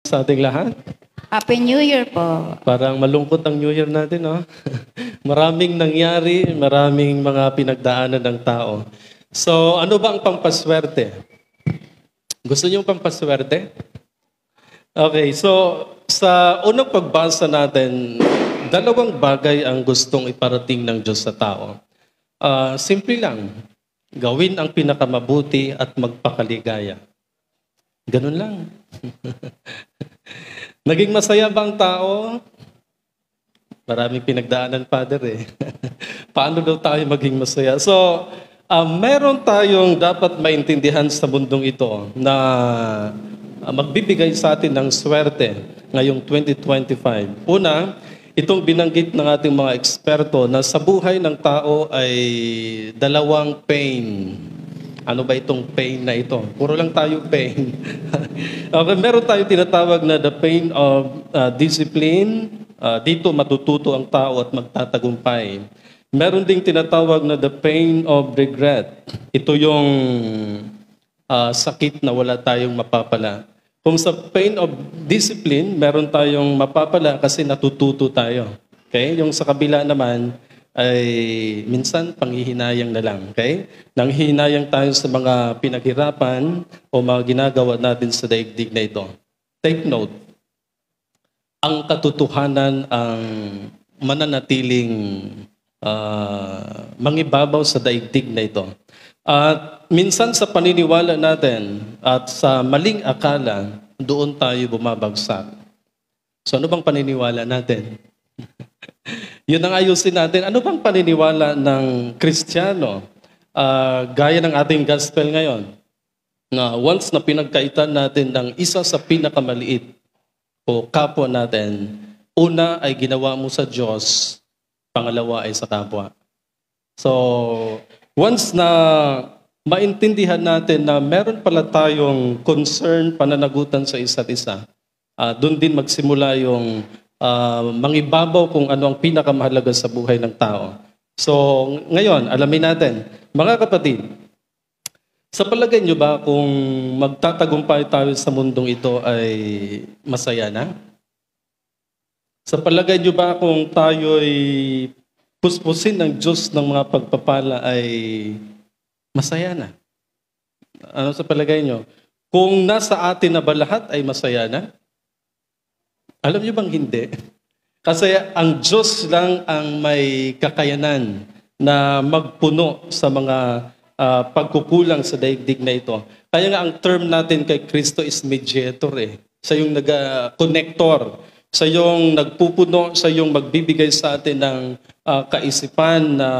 Sa ating lahat. Happy New Year po. Parang malungkot ang New Year natin, no? Maraming nangyari, maraming mga pinagdaanan ng tao. So, ano ba ang pampaswerte? Gusto niyo pampaswerte? Okay, so sa unang pagbasa natin, dalawang bagay ang gustong iparating ng Diyos sa tao. Simple lang, gawin ang pinakamabuti at magpakaligaya. Ganun lang. Naging masaya ba ang tao? Maraming pinagdaanan, Father, eh. Paano daw tayo maging masaya? So, meron tayong dapat maintindihan sa mundong ito na magbibigay sa atin ng swerte ngayong 2025. Una, itong binanggit ng ating mga eksperto na sa buhay ng tao ay dalawang pain. Ano ba itong pain na ito? Puro lang tayo pain. Okay, meron tayong tinatawag na the pain of discipline. Dito matututo ang tao at magtatagumpay. Meron ding tinatawag na the pain of regret. Ito yung sakit na wala tayong mapapala. Kung sa pain of discipline, meron tayong mapapala kasi natututo tayo. Okay? Yung sa kabila naman, ay minsan panghihinayang na lang. Okay? Nanghihinayang tayo sa mga pinaghirapan o mga ginagawa natin sa daigdig na ito. Take note, ang katotohanan ang mananatiling mangibabaw sa daigdig na ito. At minsan sa paniniwala natin at sa maling akala, doon tayo bumabagsak. So ano bang paniniwala natin? Yun ang ayusin natin. Ano bang paniniwala ng Kristiyano? Gaya ng ating gospel ngayon, na once na pinagkaitan natin ng isa sa pinakamaliit o kapwa natin, una ay ginawa mo sa Diyos, pangalawa ay sa kapwa. So, once na maintindihan natin na meron pala tayong concern, pananagutan sa isa't isa, doon din magsimula yung mangibabaw kung ano ang pinakamahalaga sa buhay ng tao. So, ngayon, alamin natin. Mga kapatid, sa palagay nyo ba kung magtatagumpay tayo sa mundong ito ay masaya na? Sa palagay nyo ba kung tayo'y puspusin ng Diyos ng mga pagpapala ay masaya na? Ano sa palagay nyo? Kung nasa atin na ba lahat ay masaya na? Alam niyo bang hindi? Kasi ang Diyos lang ang may kakayanan na magpuno sa mga pagkukulang sa daigdig na ito. Kaya nga ang term natin kay Kristo is mediator eh. Siya yung nag-connector. Siya yung nagpupuno, siya yung magbibigay sa atin ng kaisipan na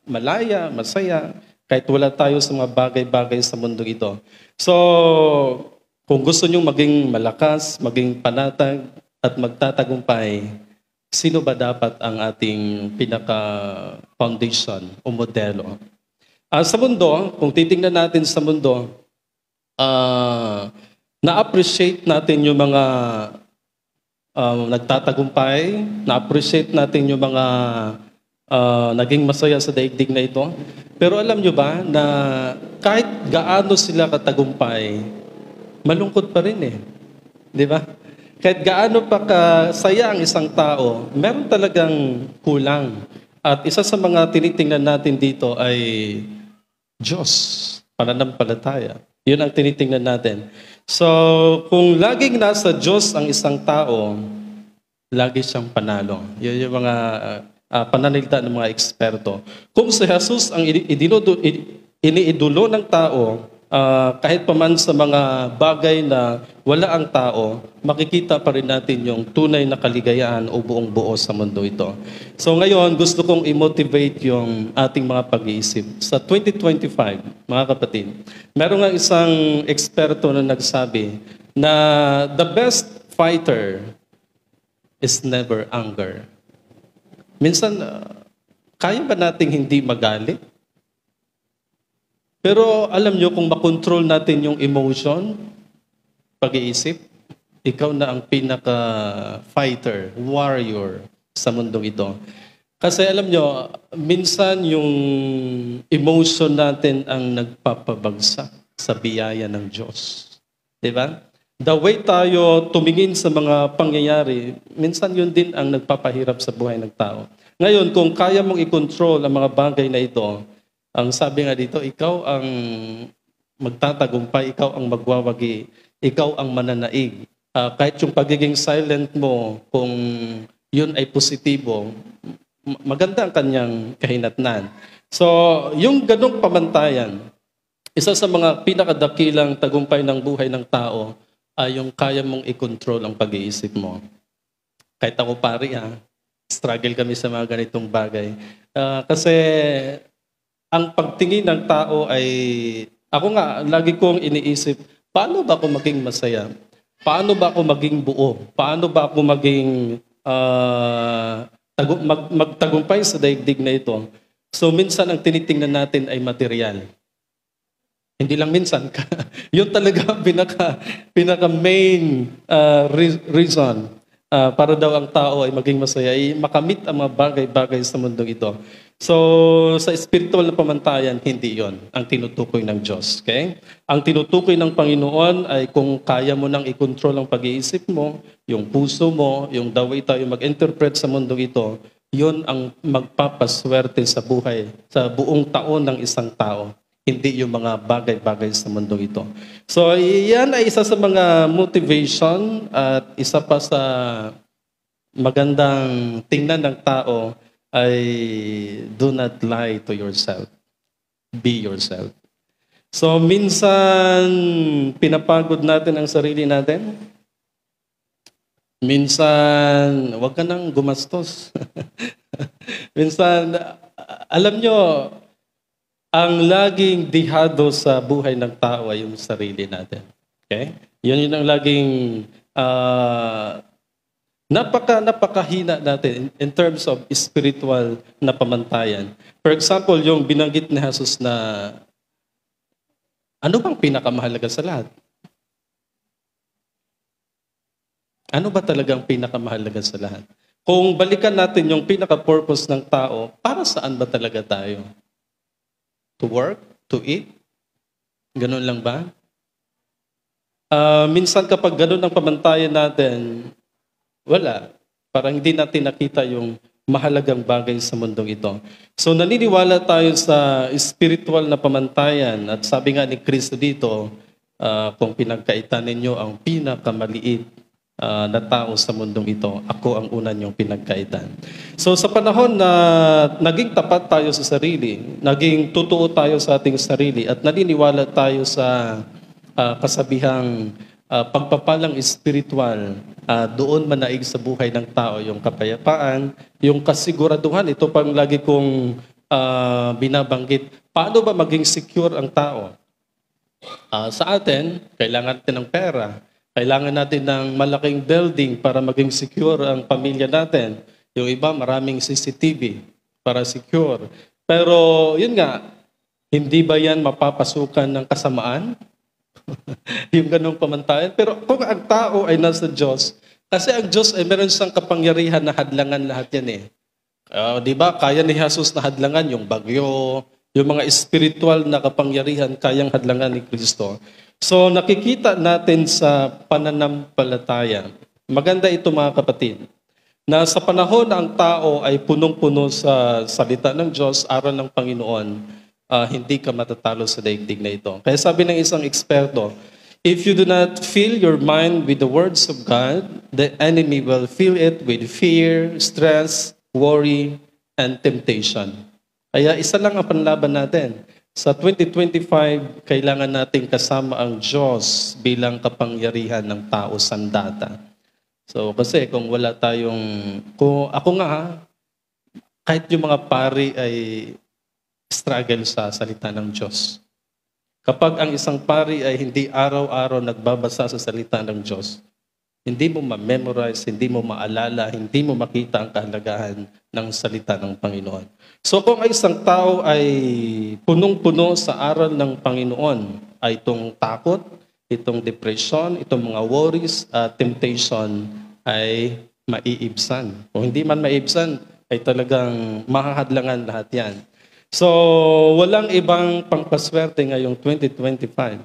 malaya, masaya, kahit wala tayo sa mga bagay-bagay sa mundo ito. So, kung gusto nyo maging malakas, maging panatag, at magtatagumpay, sino ba dapat ang ating pinaka-foundation o modelo? Sa mundo, kung titingnan natin sa mundo, na-appreciate natin yung mga nagtatagumpay, na-appreciate natin yung mga naging masaya sa daigdig na ito. Pero alam nyo ba na kahit gaano sila katagumpay, malungkot pa rin eh. Di ba? Kahit gaano pa kasaya ang isang tao, meron talagang kulang. At isa sa mga tinitingnan natin dito ay Diyos, pananampalataya. Yun ang tinitingnan natin. So, kung laging nasa Diyos ang isang tao, lagi siyang panalo. Yun yung mga pananalita ng mga eksperto. Kung si Jesus ang iniidolo ng tao, kahit pa man sa mga bagay na wala ang tao, makikita pa rin natin yung tunay na kaligayahan o buong buo sa mundo ito. So ngayon, gusto kong i-motivate yung ating mga pag-iisip. Sa 2025, mga kapatid, meron nga isang eksperto na nagsabi na the best fighter is never anger. Minsan, kaya ba nating hindi magalit? Pero alam nyo, kung makontrol natin yung emotion, pag-iisip, ikaw na ang pinaka-fighter, warrior sa mundong ito. Kasi alam nyo, minsan yung emotion natin ang nagpapabagsak sa biyaya ng Diyos. Diba? the way tayo tumingin sa mga pangyayari, minsan yun din ang nagpapahirap sa buhay ng tao. Ngayon, kung kaya mong i-control ang mga bagay na ito, ang sabi nga dito, ikaw ang magtatagumpay, ikaw ang magwawagi, ikaw ang mananaig. Kahit yung pagiging silent mo, kung yun ay positibo, maganda ang kanyang kahinatnan. So, yung ganong pamantayan, isa sa mga pinakadakilang tagumpay ng buhay ng tao ay yung kaya mong i-control ang pag-iisip mo. Kahit ako pari, struggle kami sa mga ganitong bagay. Kasi ang pagtingin ng tao ay, ako nga, lagi kong iniisip, paano ba ako maging masaya? Paano ba ako maging buo? Paano ba ako maging magtagumpay sa daigdig na ito? So minsan ang tinitingnan natin ay material. Hindi lang minsan. Yun talaga pinaka main reason para daw ang tao ay maging masaya, ay makamit ang mga bagay-bagay sa mundong ito. So, sa spiritual na pamantayan, hindi yon ang tinutukoy ng Diyos. Okay? Ang tinutukoy ng Panginoon ay kung kaya mo nang i-control ang pag-iisip mo, yung puso mo, yung the way tayo mag-interpret sa mundong ito, yon ang magpapaswerte sa buhay, sa buong taon ng isang tao. Hindi yung mga bagay-bagay sa mundo ito. So, yan ay isa sa mga motivation at isa pa sa magandang tingnan ng tao ay do not lie to yourself. Be yourself. So, minsan pinapagod natin ang sarili natin. Minsan, wag ka nang gumastos. Minsan, alam nyo, ang laging dihado sa buhay ng tao ay yung sarili natin. Okay? Yun ang laging napakahina natin in terms of spiritual na pamantayan. For example, yung binanggit ni Jesus na ano bang pinakamahalaga sa lahat? Ano ba talagang pinakamahalaga sa lahat? Kung balikan natin yung pinaka-purpose ng tao, para saan ba talaga tayo? To work? To eat? Ganun lang ba? Minsan kapag ganun ang pamantayan natin, wala. Parang hindi natin nakita yung mahalagang bagay sa mundong ito. So naniniwala tayo sa spiritual na pamantayan at sabi nga ni Kristo dito, kung pinagkaitan ninyo ang pinakamaliit na tao sa mundong ito, ako ang una niyong pinagkaitan. So sa panahon na naging tapat tayo sa sarili, naging totoo tayo sa ating sarili at naniniwala tayo sa kasabihang pagpapalang espiritual, doon manaig sa buhay ng tao yung kapayapaan, yung kasiguraduhan. Ito pang lagi kong binabanggit. Paano ba maging secure ang tao? Sa atin, kailangan natin ng pera. Kailangan natin ng malaking building para maging secure ang pamilya natin. Yung iba, maraming CCTV para secure. Pero yun nga, hindi ba yan mapapasukan ng kasamaan? Yung ganong pamantayan. Pero kung ang tao ay nasa Diyos, kasi ang Diyos ay meron siyang kapangyarihan na hadlangan lahat yan eh. Di ba? Kaya ni Jesus na hadlangan yung bagyo, yung mga spiritual na kapangyarihan kayang hadlangan ni Kristo. So nakikita natin sa pananampalataya. Maganda ito mga kapatid, na sa panahon na ang tao ay punong-puno sa salita ng Diyos, aral ng Panginoon, hindi ka matatalo sa daigdig na ito. Kaya sabi ng isang eksperto, if you do not fill your mind with the words of God, the enemy will fill it with fear, stress, worry, and temptation. Kaya isa lang ang panlaban natin. Sa 2025, kailangan nating kasama ang Diyos bilang kapangyarihan ng tao sandata. So kasi kung wala tayong, kung ako nga kahit yung mga pari ay struggle sa salita ng Diyos. Kapag ang isang pari ay hindi araw-araw nagbabasa sa salita ng Diyos, hindi mo ma-memorize, hindi mo maalala, hindi mo makita ang kahalagahan ng salita ng Panginoon. So kung ang isang tao ay punong-puno sa aral ng Panginoon, ay itong takot, itong depression, itong mga worries, temptation ay maiibsan. Kung hindi man maiibsan, ay talagang mahahadlangan lahat yan. So walang ibang pangpaswerte ngayong 2025.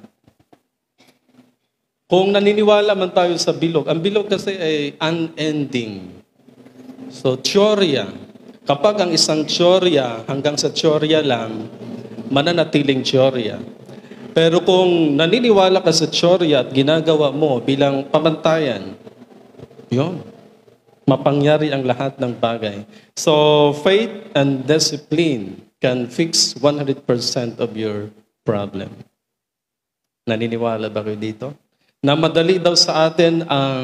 Kung naniniwala man tayo sa bilog, ang bilog kasi ay unending. So, teorya. Kapag ang isang teorya, hanggang sa teorya lang, mananatiling teorya. Pero kung naniniwala ka sa teorya at ginagawa mo bilang pamantayan, yun, mapangyari ang lahat ng bagay. So, faith and discipline can fix 100% of your problem. Naniniwala ba kayo dito? Na madali daw sa atin ang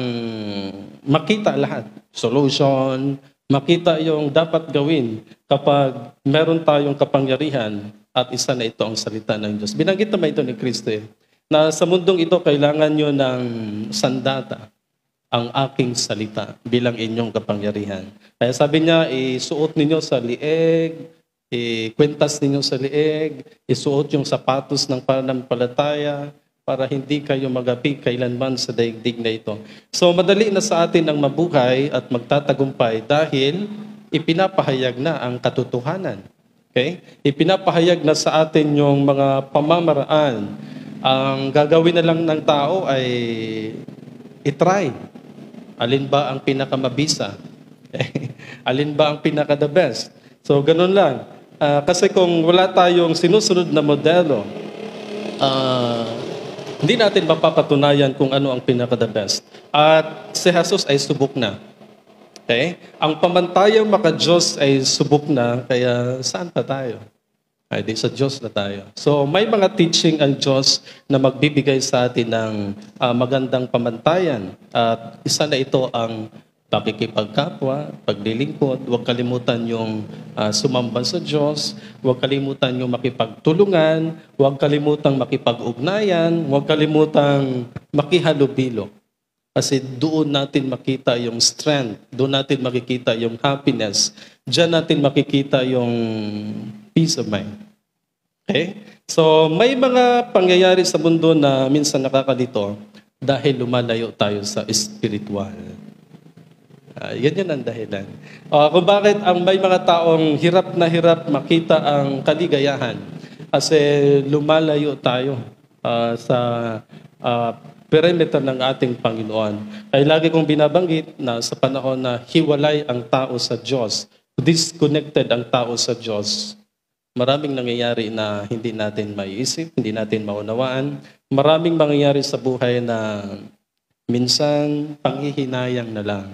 makita lahat. Solution, makita yung dapat gawin kapag meron tayong kapangyarihan at isa na ito ang salita ng Diyos. Binanggit naman ito ni Kristo na sa mundong ito kailangan nyo ng sandata, ang aking salita bilang inyong kapangyarihan. Kaya sabi niya, isuot ninyo sa lieg, ikwentas ninyo sa lieg, isuot yung sapatos ng pananampalataya, para hindi kayo magapi kailanman sa daigdig na ito. So madali na sa atin ang mabuhay at magtatagumpay dahil ipinapahayag na ang katotohanan. Okay? Ipinapahayag na sa atin yung mga pamamaraan. Ang gagawin na lang ng tao ay itry. Alin ba ang pinakamabisa? Alin ba ang pinaka-the best? So ganun lang. Kasi kung wala tayong sinusunod na modelo, hindi natin mapapatunayan kung ano ang pinaka-the best. At si Jesus ay subok na. Okay? Ang pamantayang maka-Diyos ay subok na, kaya saan pa tayo? Ay, di sa Diyos na tayo. So, may mga teaching ang Diyos na magbibigay sa atin ng magandang pamantayan. At isa na ito ang pakikipagkapwa, paglilingkod, huwag kalimutan yung sumamba sa Diyos, huwag kalimutan yung makipagtulungan, huwag kalimutan makipag-ugnayan, huwag kalimutan makihalubilo. Kasi doon natin makita yung strength, doon natin makikita yung happiness, diyan natin makikita yung peace of mind. Okay? So, may mga pangyayari sa mundo na minsan nakakalito dahil lumalayo tayo sa spiritual. Yan ang dahilan. Kung bakit ang may mga taong hirap na hirap makita ang kaligayahan kasi lumalayo tayo sa perimeter ng ating Panginoon. Ay lagi kong binabanggit na sa panahon na hiwalay ang tao sa Diyos, disconnected ang tao sa Diyos, maraming nangyayari na hindi natin maiisip, hindi natin maunawaan. Maraming mangyayari sa buhay na minsan, panghihinayang na lang.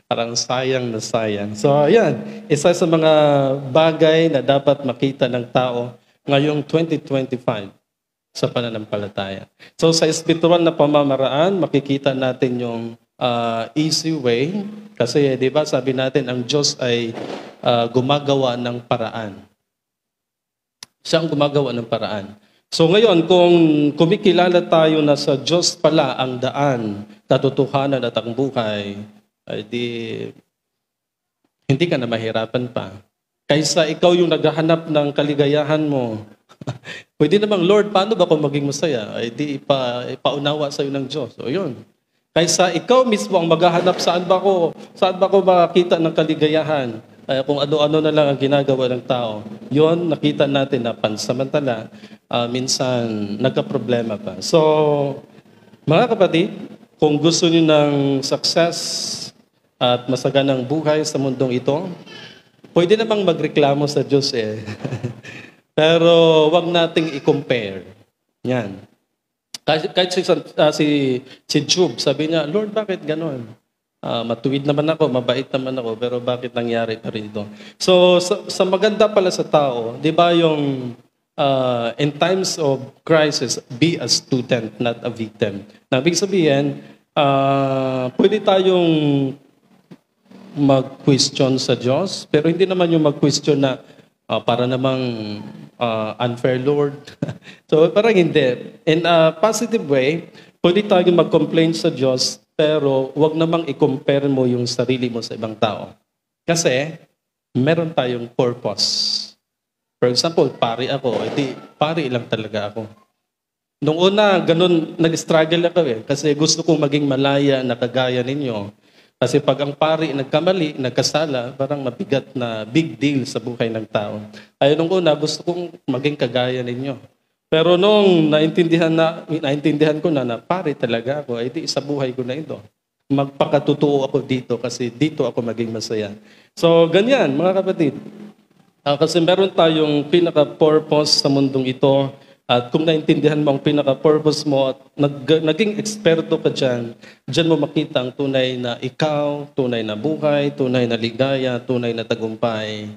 Parang sayang na sayang. So, ayan. Isa sa mga bagay na dapat makita ng tao ngayong 2025 sa pananampalataya. So, sa espiritual na pamamaraan, makikita natin yung easy way. Kasi, di ba, sabi natin, ang Diyos ay gumagawa ng paraan. Siya ang gumagawa ng paraan. So ngayon, kung kumikilala tayo na sa Diyos pala ang daan, katotohanan at ang buhay, ay hindi ka na mahirapan pa. Kaysa ikaw yung naghahanap ng kaligayahan mo, pwede namang, Lord, paano ba ako maging masaya? Ay di ipaunawa sa'yo ng Diyos. O yun. Kaysa ikaw mismo ang maghahanap, saan ba ko makakita ng kaligayahan? Kung ano-ano na lang ang ginagawa ng tao. Yun, nakita natin na pansamantala, minsan nagka-problema pa. So, mga kapatid, kung gusto niyo ng success at masaganang buhay sa mundong ito, pwede namang magreklamo sa Diyos Pero wag nating i-compare. Yan. Kahit si Job, sabi niya, Lord, bakit ganon? Matuwid naman ako, mabait naman ako, pero bakit nangyari pa rin ito? So, sa maganda pala sa tao, di ba yung in times of crisis, be a student, not a victim. Na ibig sabihin, pwede tayong mag-question sa Diyos, pero hindi naman yung mag-question na para namang unfair Lord. So, parang hindi. In a positive way, pwede tayong mag-complain sa Diyos, pero wag namang i-compare mo yung sarili mo sa ibang tao. Kasi, meron tayong purpose. For example, pari ako, pari lang talaga ako. Nung una, ganun, nag-struggle ako kasi gusto kong maging malaya na kagaya ninyo. Kasi pag ang pari nagkamali, nagkasala, parang mabigat na big deal sa buhay ng tao. Ay nung una, gusto kong maging kagaya ninyo. Pero nung naintindihan ko na pare talaga ako, di sa buhay ko na ito. Magpakatotoo ako dito kasi dito ako maging masaya. So, ganyan, mga kapatid. Kasi meron tayong pinaka-purpose sa mundong ito. At kung naintindihan mo ang pinaka-purpose mo at naging eksperto ka dyan mo makita ang tunay na ikaw, tunay na buhay, tunay na ligaya, tunay na tagumpay.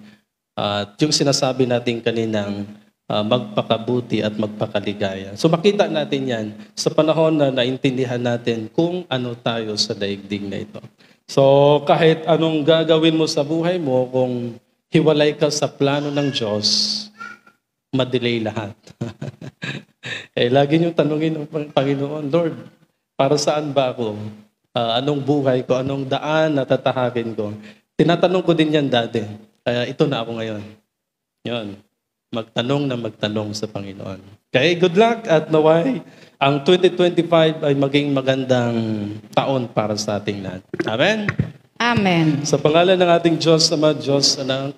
At yung sinasabi natin kaninang magpakabuti at magpakaligaya. So makita natin yan sa panahon na naintindihan natin kung ano tayo sa daigdig na ito. So kahit anong gagawin mo sa buhay mo, kung hiwalay ka sa plano ng Diyos, madelay lahat. Lagi niyong tanungin ng Panginoon, Lord, para saan ba ako? Anong buhay ko? Anong daan na tatahakin ko? Tinatanong ko din yan dati. Kaya ito na ako ngayon. Yun. Magtanong sa Panginoon. Okay, good luck at naway ang 2025 ay maging magandang taon para sa ating lahat. Amen? Amen. Sa pangalan ng ating Diyos, Ama, Diyos, Anak,